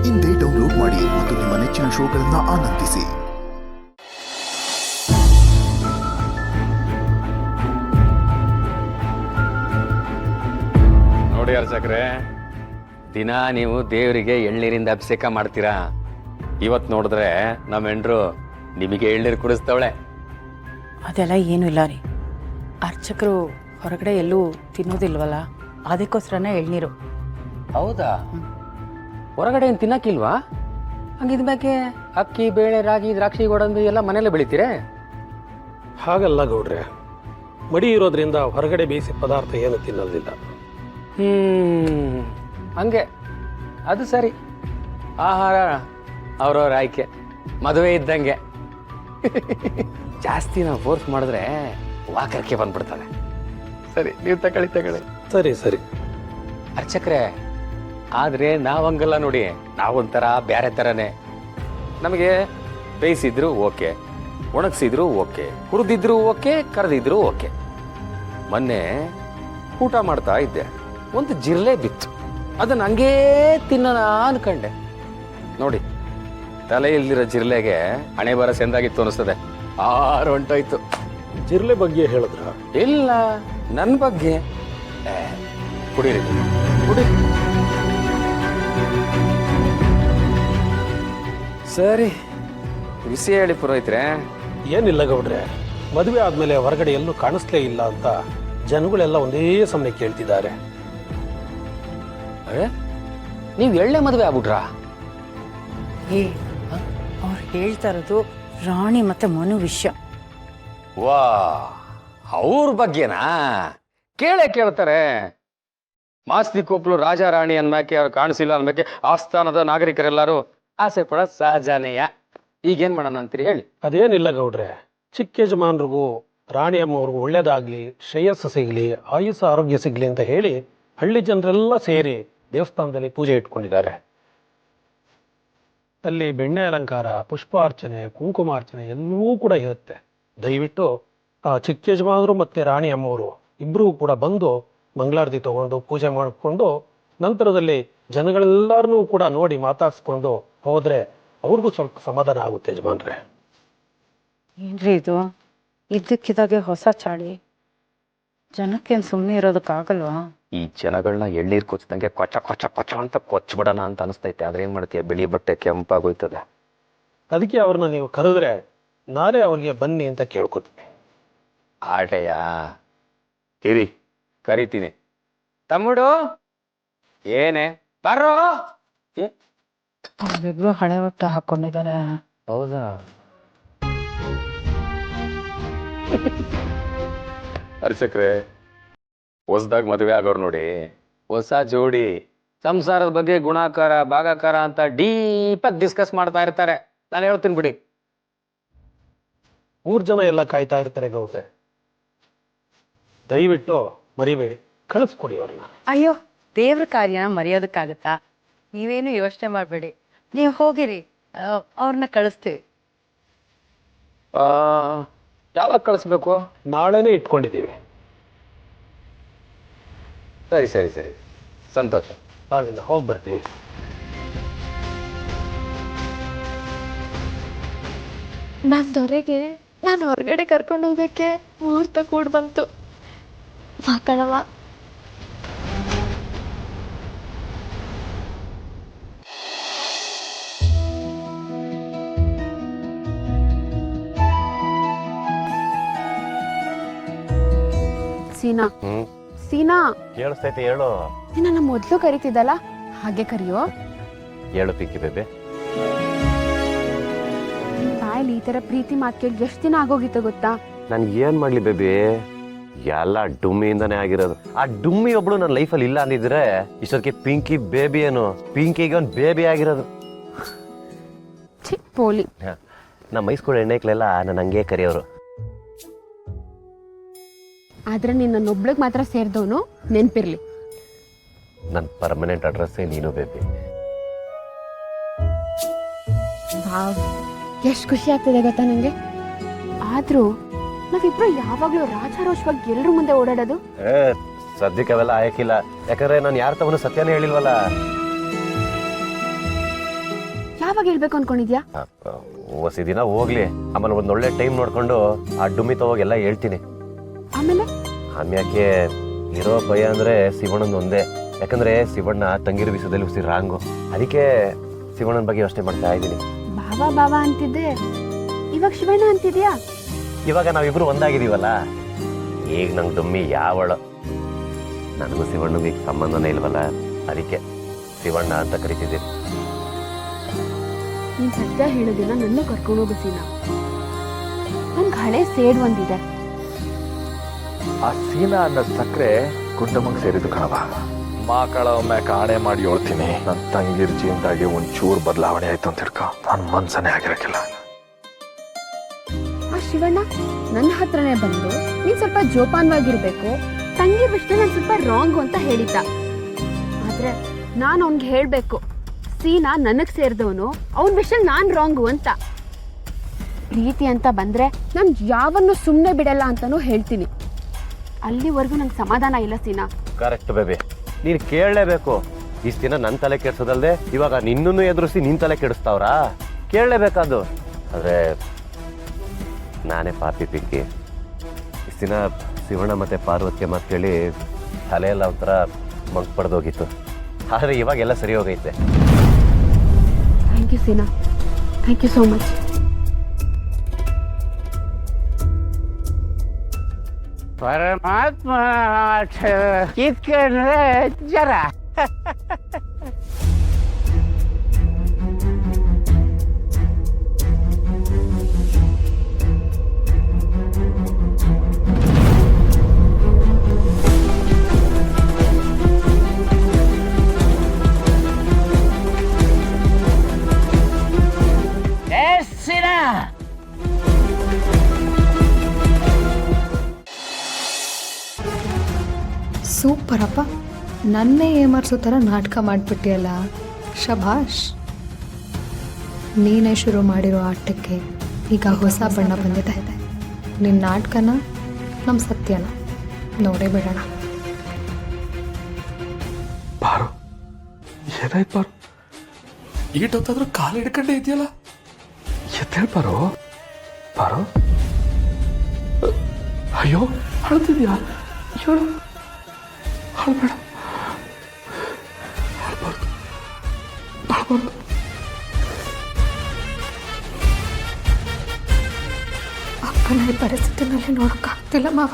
ಇಂದೇ ಡೌನ್ಲೋಡ್ ಮಾಡಿ ಮತ್ತು ನಿಮ್ಮ ನೆಚ್ಚಿನ ಶೋಗಳನ್ನು ಆನಂದಿಸಿ. ನೋಡಿ ಅರ್ಚಕ್ರೆ, ದಿನ ನೀವು ದೇವರಿಗೆ ಎಳ್ನೀರಿಂದ ಅಭಿಷೇಕ ಮಾಡ್ತೀರಾ. ಇವತ್ತು ನೋಡಿದ್ರೆ ನಮ್ಮ ಹೆಂಡ್ರು ನಿಮಗೆ ಎಳ್ನೀರು ಕುಡಿಸ್ತವಳೆ. ಅದೆಲ್ಲ ಏನೂ ಇಲ್ಲ ರೀ. ಅರ್ಚಕರು ಹೊರಗಡೆ ಎಲ್ಲೂ ತಿನ್ನೋದಿಲ್ವಲ್ಲ, ಅದಕ್ಕೋಸ್ಕರನೇ ಎಳ್ನೀರು. ಹೌದಾ? ಹೊರಗಡೆ ಏನು ತಿನ್ನಕ್ಕಿಲ್ವಾ? ಹಂಗಿದ್ಮ್ಯಾಕೆ ಅಕ್ಕಿ, ಬೇಳೆ, ರಾಗಿ, ದ್ರಾಕ್ಷಿ, ಗೋಡಂಬಿ ಎಲ್ಲ ಮನೇಲೆ ಬೆಳಿತೀರೇ? ಹಾಗಲ್ಲ ಗೌಡ್ರೆ, ಮಡಿ ಇರೋದ್ರಿಂದ ಹೊರಗಡೆ ಬೇಯಿಸಿ ಪದಾರ್ಥ ಏನು ತಿನ್ನೋದಿಲ್ಲ. ಹಂಗೆ, ಅದು ಸರಿ. ಆಹಾರ ಅವ್ರವ್ರ ಆಯ್ಕೆ, ಮದುವೆ ಇದ್ದಂಗೆ. ಜಾಸ್ತಿ ನಾವು ಫೋರ್ಸ್ ಮಾಡಿದ್ರೆ ವಾಕರ್ಕೆ ಬಂದ್ಬಿಡ್ತಾನೆ. ಸರಿ, ನೀವು ತಗೊಳ್ಳಿ. ಸರಿ ಸರಿ ಅರ್ಚಕ್ರೆ, ಆದ್ರೆ ನಾವಂಗಲ್ಲ ನೋಡಿ, ನಾವೊಂಥರ ಬ್ಯಾರೆ ಥರನೇ. ನಮಗೆ ಬೇಯಿಸಿದ್ರು ಓಕೆ, ಒಣಗಿಸಿದ್ರು ಓಕೆ, ಹುರಿದಿದ್ರು ಓಕೆ, ಕರೆದಿದ್ರು ಓಕೆ. ಮೊನ್ನೆ ಊಟ ಮಾಡ್ತಾ ಇದ್ದೆ, ಒಂದು ಜಿರ್ಲೆ ಬಿತ್ತು. ಅದನ್ನ ಹಂಗೇ ತಿನ್ನೋಣ ಅನ್ಕಂಡೆ. ನೋಡಿ, ತಲೆಯಲ್ಲಿರೋ ಜಿರ್ಲೆಗೆ ಹಣೆ ಬರ ಸೆಂದಾಗಿತ್ತು ಅನಿಸ್ತದೆ. ಹೊಂಟೋಯ್ತು. ಜಿರ್ಲೆ ಬಗ್ಗೆ ಹೇಳಿದ್ರ? ಇಲ್ಲ, ನನ್ನ ಬಗ್ಗೆ. ಕುಡೀರಿ ಕುಡೀರಿ. ಸರಿ, ವಿಷಯ ಹೇಳಿ ಪುರೋಹಿತ್ರೆ. ಏನಿಲ್ಲ ಗೌಡ್ರೆ, ಮದುವೆ ಆದ್ಮೇಲೆ ಹೊರಗಡೆ ಎಲ್ಲೂ ಕಾಣಿಸ್ಲೇ ಇಲ್ಲ ಅಂತ ಜನಗಳೆಲ್ಲ ಒಂದೇ ಸಮನೆ ಕೇಳ್ತಿದ್ದಾರೆ. ನೀವು ಎಳ್ಳೆ ಮದುವೆ ಆಗ್ಬಿಟ್ರಾ? ಅವ್ರು ಹೇಳ್ತಾ ಇರೋದು ರಾಣಿ ಮತ್ತೆ ಮನು ವಿಷಯ. ವಾ, ಅವ್ರ ಬಗ್ಗೆನಾ? ಕೇಳ್ತಾರೆ. ಮಾಸ್ತಿಕೊಪ್ಲು ರಾಜ ರಾಣಿ ಅನ್ಮ್ಯಾಕೆ, ಅವ್ರು ಕಾಣಿಸಿಲ್ಲ ಅನ್ಮ್ಯಾಕೆ ಆಸ್ಥಾನದ ನಾಗರಿಕರೆಲ್ಲರೂ ಆಸೆ ಪಡ ಸಹಜನೆಯ. ಈಗೇನ್ ಮಾಡೋಣ ಅಂತೀರಿ ಹೇಳಿ? ಅದೇನಿಲ್ಲ ಗೌಡ್ರೆ, ಚಿಕ್ಕ ಯಜಮಾನ್ರಿಗೂ ರಾಣಿ ಅಮ್ಮವ್ರಿಗೂ ಒಳ್ಳೇದಾಗ್ಲಿ, ಶ್ರೇಯಸ್ಸು ಸಿಗ್ಲಿ, ಆಯುಷ ಆರೋಗ್ಯ ಸಿಗ್ಲಿ ಅಂತ ಹೇಳಿ ಹಳ್ಳಿ ಜನರೆಲ್ಲ ಸೇರಿ ದೇವಸ್ಥಾನದಲ್ಲಿ ಪೂಜೆ ಇಟ್ಕೊಂಡಿದ್ದಾರೆ. ಅಲ್ಲಿ ಬೆಣ್ಣೆ ಅಲಂಕಾರ, ಪುಷ್ಪಾರ್ಚನೆ, ಕುಂಕುಮಾರ್ಚನೆ ಎಲ್ಲವೂ ಕೂಡ ಇರುತ್ತೆ. ದಯವಿಟ್ಟು ಆ ಚಿಕ್ಕ ಯಜಮಾನರು ಮತ್ತೆ ರಾಣಿ ಅಮ್ಮವರು ಇಬ್ಬರೂ ಕೂಡ ಬಂದು ಮಂಗಳಾರತಿ ತಗೊಂಡು ಪೂಜೆ ಮಾಡಿಕೊಂಡು ನಂತರದಲ್ಲಿ ಜನಗಳೆಲ್ಲರನ್ನೂ ಕೂಡ ನೋಡಿ ಮಾತಾಡ್ಸ್ಕೊಂಡು ಹೋದ್ರೆ ಅವ್ರಿಗೂ ಸ್ವಲ್ಪ ಸಮಾಧಾನ ಆಗುತ್ತೆ. ಯಜಮಾನ್ರೆ, ಏನ್ರಿ ಇದು? ಇದ್ದಕ್ಕಿದ್ದಾಗೆ ಹೊಸ ಚಾಳಿ. ಜನಕ್ಕೇನು ಸುಮ್ಮನೆ ಇರೋದಕ್ಕಾಗಲ್ವಾ? ಈ ಜನಗಳನ್ನ ಎಳ್ನೀರು ಕೊಚ್ಚಿದಂಗೆ ಕೊಚ ಕೊಚ ಕೊಚ ಅಂತ ಕೊಚ್ಬಿಡೋಣ ಅಂತ ಅನಿಸ್ತೈತೆ. ಆದ್ರೆ ಏನ್ ಮಾಡ್ತೀಯ, ಬಿಳಿ ಬಟ್ಟೆ ಕೆಂಪಾಗೋಯ್ತದೆ. ಅದಕ್ಕೆ ಅವ್ರನ್ನ ನೀವು ಕರೆದ್ರೆ ನಾನೇ ಅವ್ರಿಗೆ ಬನ್ನಿ ಅಂತ ಕೇಳ್ಕೊತೀನಿ. ಆಟೆಯ ಇರಿ, ಕರಿತೀನಿ. ತಮ್ಮಡು ಏನೇ ಬರೋ. ಅವ್ರಿಬ್ರು ಹಳೆ ಬಟ್ಟ ಹಾಕೊಂಡಿದ್ದಾರೆ. ಹೌದಾ? ಅರ್ಚಕ್ರೆ, ಹೊಸದಾಗ ಮದುವೆ ಆಗೋರು ನೋಡಿ, ಹೊಸ ಜೋಡಿ ಸಂಸಾರದ ಬಗ್ಗೆ ಗುಣಾಕಾರ ಭಾಗಾಕಾರ ಅಂತ ಡೀಪಾಗಿ ಡಿಸ್ಕಸ್ ಮಾಡ್ತಾ ಇರ್ತಾರೆ. ನಾನು ಹೇಳ್ತೀನಿ ಬಿಡಿ. 3 ಜನ ಎಲ್ಲ ಕಾಯ್ತಾ ಇರ್ತಾರೆ ಗೌಡ್ರೆ, ದಯವಿಟ್ಟು ಮರಿಬೇಡಿ, ಕಳಿಸ್ಕೊಡಿ ಅವ್ರನ್ನ. ಅಯ್ಯೋ, ದೇವ್ರ ಕಾರ್ಯನ ಮರೆಯೋದಕ್ಕಾಗತ್ತಾ? ನೀವೇನು ಯೋಚನೆ ಮಾಡಬೇಡಿ, ನೀವು ಹೋಗಿರಿ, ಅವ್ರನ್ನ ಕಳಿಸ್ತೀವಿ. ಯಾವಾಗ ಕಳಿಸ್ಬೇಕು? ನಾಳೆನೇ ಇಟ್ಕೊಂಡಿದ್ದೀವಿ. ಸರಿ ಸರಿ ಸರಿ, ಸಂತೋಷ. ನಾಳಿಂದ ಹೋಗಿ ಬರ್ತೀವಿ. ನನ್ನ ದೊರೆಗೆ ನಾನು ಹೊರಗಡೆ ಕರ್ಕೊಂಡು ಹೋಗಕ್ಕೆ ಮುಹೂರ್ತ ಕೂಡ ಬಂತು. ಮಕ್ಕಳವ ಸೀನಾ, ಸೀನಾ, ಕೇಳಿಸ್ತೈತೆ ಹೇಳು. ನಿನ್ನ ಮೊದ್ಲು ಕರಿತಿದ್ದಲ್ಲ, ಹಾಗೆ ಕರಿಯೋ. ಹೇಳು ಪಿಂಕಿ ಬೇಬೆ. ನಿನ್ ಬಾಯಲ್ಲಿ ಈ ತರ ಪ್ರೀತಿ ಮಾತು ಕೇಳಿ ಎಷ್ಟು ದಿನ ಆಗೋಗಿತ್ತು ಗೊತ್ತಾ? ನಾನು ಏನ್ ಮಾಡ್ಲಿ ಬೇಬಿ, ಎಲ್ಲ ಡುಮ್ಮಿಯಿಂದಾನೇ ಆಗಿರೋದು. ಆ ಡುಮ್ಮಿ ಒಬ್ಳು ನನ್ನ ಲೈಫಲ್ಲಿ ಇಲ್ಲ ಅಂದಿದ್ರೆ ಇಷ್ಟೊತ್ತಿಗೆ ಪಿಂಕಿ ಬೇಬಿ ಏನು, ಪಿಂಕಿಗೆ ಒಂದು ಬೇಬಿ ಆಗಿರೋದು. ಚಿಕ್ಕ ಪೋಲಿ. ನಮ್ಮ ಹೈಸ್ಕೂಲ್ ಹೆಣ್ಣೈಕ್ಲೆಲ್ಲ ನನ್ನ ಹಂಗೆ ಕರೆಯೋರು. ಆದ್ರೆ ನಿನ್ನೊಬ್ಳಿಗೆ ಮಾತ್ರ ಸೇರಿದವನು ನೆನ್ಪಿರ್ಲಿ. ನನ್ನ ಪರ್ಮನೆಂಟ್ ಅಡ್ರೆಸ್ಸೇ ನೀನು ಬೇಬಿ. ಎಷ್ಟು ಖುಷಿ ಆಗ್ತಿದೆ ಗೊತ್ತಾ ನಂಗೆ. ಆದ್ರೂ ನಾವಿಬ್ರು ಯಾವಾಗ್ಲೂ ರಾಜಾರೋಷವಾಗಿ ಎಲ್ರ ಮುಂದೆ ಓಡಾಡೋದು. ಸದ್ಯಕ್ಕೆ ಅವೆಲ್ಲ ಆಯಕಿಲ್ಲ, ಯಾಕಂದ್ರೆ ನಾನು ಯಾರ ತವನು ಸತ್ಯನೇ ಹೇಳಿಲ್ವಲ್ಲ. ಯಾವಾಗ ಹೇಳ್ಬೇಕು ಅನ್ಕೊಂಡಿದ್ಯಾ? ಹೊಸ ದಿನ ಹೋಗ್ಲಿ, ಆಮೇಲೆ ಒಂದ್ ಒಳ್ಳೆ ಟೈಮ್ ನೋಡ್ಕೊಂಡು ಆ ಡುಮ್ಮಿ ತಗೋಗೆಲ್ಲ ಹೇಳ್ತೀನಿ. ಆಮೇಲೆ ಆಮ್ಯಾಕೆ ಇರೋ ಭಯ ಅಂದ್ರೆ ಶಿವಣ್ಣಂದು ಒಂದೇ. ಯಾಕಂದ್ರೆ ಶಿವಣ್ಣ ತಂಗಿರ ವಿಷಯದಲ್ಲಿ ಉಸಿ ರಾಂಗು. ಅದಕ್ಕೆ ಶಿವಣ್ಣನ ಬಗ್ಗೆ ಯೋಚನೆ ಮಾಡ್ತಾ ಇದ್ದೀನಿ. ಬಾಬಾ ಬಾಬಾ ಅಂತಿದ್ದೆ, ಇವಾಗ ಶಿವಣ್ಣ ಅಂತಿದ್ಯಾ? ಇವಾಗ ನಾವಿಬ್ರು ಒಂದಾಗಿದೀವಲ್ಲ, ಈಗ ನಂಗೆ ಡುಮ್ಮಿ ಯಾವಳು. ನನಗೂ ಶಿವಣ್ಣಗೆ ಈಗ ಸಂಬಂಧನೇ ಇಲ್ವಲ್ಲ, ಅದಕ್ಕೆ ಶಿವಣ್ಣ ಅಂತ ಕರಿತಿದ್ದೀನಿ. ನೀನ್ ಸದ್ಯ ಹೇಳೋದಿಲ್ಲ, ನನ್ನ ಕರ್ಕೊಂಡು ಹೋಗು ಸೀನಾ. ನನ್ಗೆ ಹಳೆ ಸೇಡ್ ಒಂದಿದೆ. ಆ ಸೀನಾ ಅನ್ನೋ ಸಕ್ಕರೆ ಗುಡ್ಡಮ್ಮಂಗ್ ಸೇರಿದ್ದು ಕಣವ. ಮಕ್ಕಳ ಒಮ್ಮೆ ಕಾಣೆ ಮಾಡಿ ಹೇಳ್ತೀನಿ, ನನ್ನ ತಂಗಿರ್ ಜೀವನದಾಗಿ ಒಂಚೂರು ಬದಲಾವಣೆ ಆಯ್ತು ಅಂತ ಹಿಡ್ಕೊ ನನ್ನ ಮನ್ಸನೇ ಆಗಿರಕ್ಕಿಲ್ಲ. ಆ ಶಿವಣ್ಣ ನನ್ನ ಹತ್ರನೇ ಬಂದು ನೀನ್ ಸ್ವಲ್ಪ ಜೋಪಾನವಾಗಿರ್ಬೇಕು, ತಂಗಿ ವಿಷಯ ನಾನು ಸ್ವಲ್ಪ ರಾಂಗು ಅಂತ ಹೇಳಿದ್ದ. ಆದ್ರೆ ನಾನು ಅವ್ನ್ಗೆ ಹೇಳ್ಬೇಕು, ಸೀನಾ ನನಗ್ ಸೇರಿದವನು, ಅವನ ವಿಷಯ ನಾನ್ ರಾಂಗು ಅಂತ. ಪ್ರೀತಿ ಅಂತ ಬಂದ್ರೆ ನಾನು ಯಾವನ್ನು ಸುಮ್ಮನೆ ಬಿಡಲ್ಲ ಅಂತಾನೂ ಹೇಳ್ತೀನಿ. ಅಲ್ಲಿವರೆಗೂ ನಂಗೆ ಸಮಾಧಾನ ಇಲ್ಲ ಸೀನಾ. ಕರೆಕ್ಟ್ ಬೇಬಿ, ನೀನು ಕೇಳಲೇಬೇಕು. ಇಷ್ಟು ದಿನ ನನ್ನ ತಲೆ ಕೆಡ್ಸೋದಲ್ದೆ ಇವಾಗ ನಿನ್ನನ್ನು ಎದುರಿಸಿ ನಿನ್ ತಲೆ ಕೆಡಿಸ್ತಾವ್ರಾ? ಕೇಳಲೇಬೇಕಾದ್ದು. ಆದ್ರೆ ನಾನೇ ಪಾಪಿ ಪಿಕ್ಕಿ. ಇಷ್ಟು ದಿನ ಶಿವಣ್ಣ ಮತ್ತೆ ಪಾರ್ವತಿಯ ಮಾತು ಕೇಳಿ ತಲೆಯೆಲ್ಲ ಒಂಥರ ಮಂಕ್ ಪಡೆದೋಗಿತ್ತು. ಆದರೆ ಇವಾಗೆಲ್ಲ ಸರಿ ಹೋಗೈತೆ. Thank you Seena, thank you so much. ಪರಮಾತ್ಮ ಕಿತ್ಕೊಂಡ್ರೆ ಜರ. ಸೂಪರಪ್ಪ, ನನ್ನೇ ಏಮಾರಿಸೋ ಥರ ನಾಟಕ ಮಾಡಿಬಿಟ್ಟಿಯಲ್ಲ, ಶಭಾಷ್. ನೀನೇ ಶುರು ಮಾಡಿರೋ ಆಟಕ್ಕೆ ಈಗ ಹೊಸ ಬಣ್ಣ ಬಂದಿದೆ. ನಿನ್ನ ನಾಟಕನ ನಮ್ಮ ಸತ್ಯನ ನೋಡೇ ಬಿಡೋಣ. ಬಾರು, ಏನಾಯ್ತು ಬಾರು? ಈಟೊತ್ತಾದ್ರೂ ಕಾಲು ಹಿಡ್ಕೊಂಡೇ ಇದೆಯಲ್ಲ, ಎದ್ದೇಳ್ ಬಾರು. ಬಾರು, ಅಯ್ಯೋ ಅಳ್ತಿದ್ಯಾ? ಹೇಳು, ಅಳ್ಬೇಡ, ಅಳ್ಬಾರ್ದು, ಅಳ್ಬಾರ್ದು. ಅಪ್ಪನ ಈ ಪರಿಸ್ಥಿತಿನಲ್ಲಿ ನೋಡೋಕ್ಕಾಗ್ತಿಲ್ಲ ಮಾವ,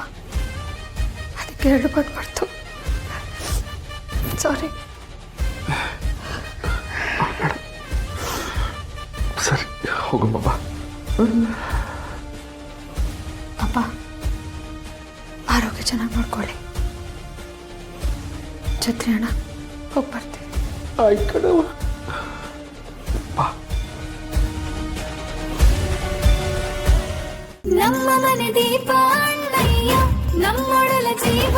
ಅದಕ್ಕೆ ಹೇಳ್ಬಾರ್ದು ಬರ್ತು. ಸಾರಿ. ಅಳ್ಬೇಡ, ಸರಿ ಹೋಗಮ್ಮ ಬಾ. ಅಪ್ಪ, ಆರೋಗ್ಯ ಚೆನ್ನಾಗಿ ನೋಡ್ಕೊಳ್ಳಿ. ಛತ್ರಿ ಅಣ್ಣ, ಹೋಗಿ ಬರ್ತೀವಿ. ಆಯ್ತು ಕಣವ, ಬಾ. ನಮ್ಮ ಮನೆ ದೀಪ ಅಣ್ಣಯ್ಯ, ನಮ್ಮೊಡಲ ಜೀವ